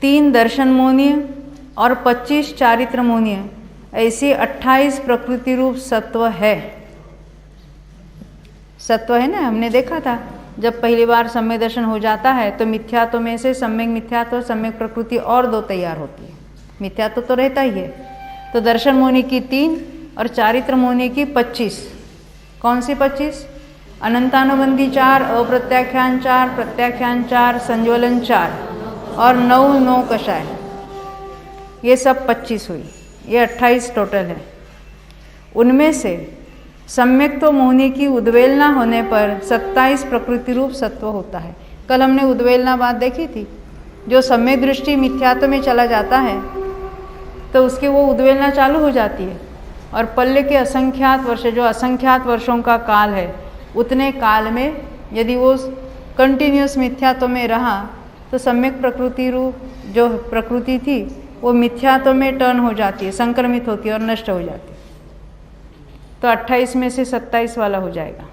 3 दर्शन मोनीय और 25 चारित्र मोनीय, ऐसी 28 प्रकृति रूप सत्व है। सत्व है ना, हमने देखा था जब पहली बार सम्यक दर्शन हो जाता है तो मिथ्यात्व में से सम्यक मिथ्यात्व सम्यक प्रकृति और 2 तैयार होती है। मिथ्यात्व तो रहता ही है। तो दर्शन मोनी की 3 और चारित्र मोनी की 25। कौन सी 25? अनंतानुबंधी 4, अप्रत्याख्यान 4, प्रत्याख्यान 4, संज्वलन 4 और 9 कषाय, ये सब 25 हुई। ये 28 टोटल है। उनमें से सम्यक तो मोहनी की उद्वेलना होने पर 27 प्रकृति रूप सत्व होता है। कल हमने उद्वेलना बात देखी थी। जो सम्यक दृष्टि मिथ्यात्व में चला जाता है तो उसकी वो उद्वेलना चालू हो जाती है, और पल्ले के असंख्यात वर्ष, जो असंख्यात वर्षों का काल है, उतने काल में यदि वो कंटिन्यूस मिथ्यात्व में रहा तो सम्यक प्रकृति रूप जो प्रकृति थी वो मिथ्यात्व में टर्न हो जाती है, संक्रमित होती है और नष्ट हो जाती है। तो 28 में से 27 वाला हो जाएगा।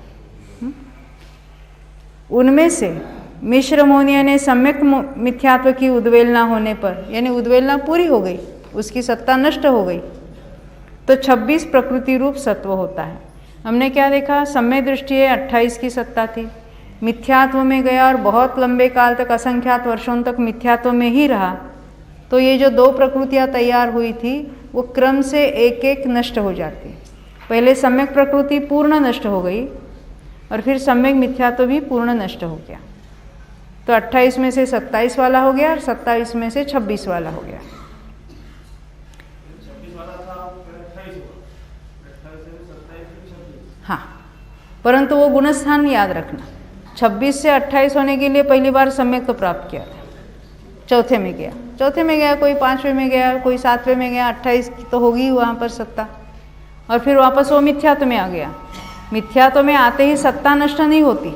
उनमें से मिश्र मोनिया ने सम्यक मिथ्यात्व की उद्वेलना होने पर, यानी उद्वेलना पूरी हो गई, उसकी सत्ता नष्ट हो गई, तो 26 प्रकृति रूप सत्व होता है। हमने क्या देखा? सम्यक दृष्टि 28 की सत्ता थी, मिथ्यात्व में गया और बहुत लंबे काल तक, असंख्यात वर्षों तक मिथ्यात्व में ही रहा। तो ये जो 2 प्रकृतियाँ तैयार हुई थी वो क्रम से एक एक नष्ट हो जाती। पहले सम्यक प्रकृति पूर्ण नष्ट हो गई और फिर सम्यक मिथ्यात्व भी पूर्ण नष्ट हो गया। तो 28 में से 27 वाला हो गया और 27 में से 26 वाला हो गया। हाँ, परंतु वो गुणस्थान याद रखना, 26 से 28 होने के लिए पहली बार सम्यक तो प्राप्त किया था, चौथे में गया, कोई 5वें में गया, कोई 7वें में गया, 28 की तो होगी वहाँ पर सत्ता, और फिर वापस वो मिथ्यात्व में आ गया। मिथ्यात्व में आते ही सत्ता नष्ट नहीं होती,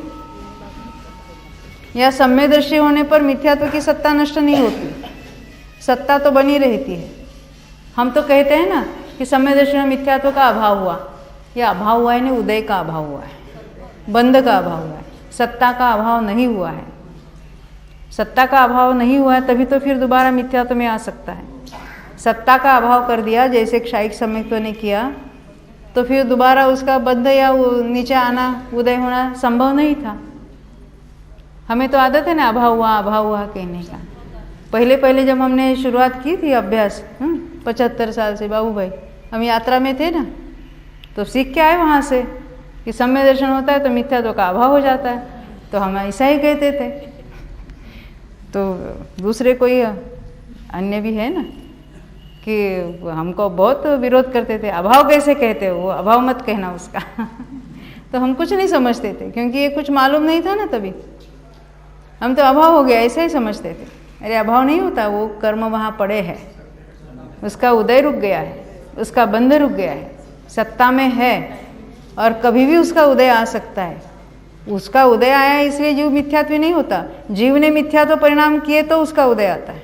या सम्यक दृष्टि होने पर मिथ्यात्व की सत्ता नष्ट नहीं होती, सत्ता तो बनी रहती है। हम तो कहते हैं ना कि सम्यक दृष्टि में मिथ्यात्व का अभाव हुआ, या अभाव हुआ है नहीं, उदय का अभाव हुआ है, बंध का अभाव हुआ है, सत्ता का अभाव नहीं हुआ है। सत्ता का अभाव नहीं हुआ है तभी तो फिर दोबारा मिथ्यात्व में आ सकता है। सत्ता का अभाव कर दिया जैसे क्षायिक सम्यक्त्व ने किया, तो फिर दोबारा उसका बंध या नीचे आना, उदय होना संभव नहीं था। हमें तो आदत है ना अभाव हुआ कहने का। पहले पहले जब हमने शुरुआत की थी अभ्यास 75 साल से, बाबू भाई हम यात्रा में थे ना, तो सीख के आए वहाँ से कि सम्यक दर्शन होता है तो मिथ्यात्व का अभाव हो जाता है, तो हम ऐसा ही कहते थे। तो दूसरे कोई अन्य भी है ना कि हमको बहुत विरोध करते थे, अभाव कैसे कहते हो, वो अभाव मत कहना उसका तो हम कुछ नहीं समझते थे, क्योंकि ये कुछ मालूम नहीं था ना तभी। हम तो अभाव हो गया ऐसे ही समझते थे। अरे अभाव नहीं होता, वो कर्म वहाँ पड़े है, उसका उदय रुक गया है, उसका बंध रुक गया है, सत्ता में है और कभी भी उसका उदय आ सकता है। उसका उदय आया इसलिए जीव मिथ्यात्व नहीं होता, जीव ने मिथ्यात्व परिणाम किए तो उसका उदय आता है।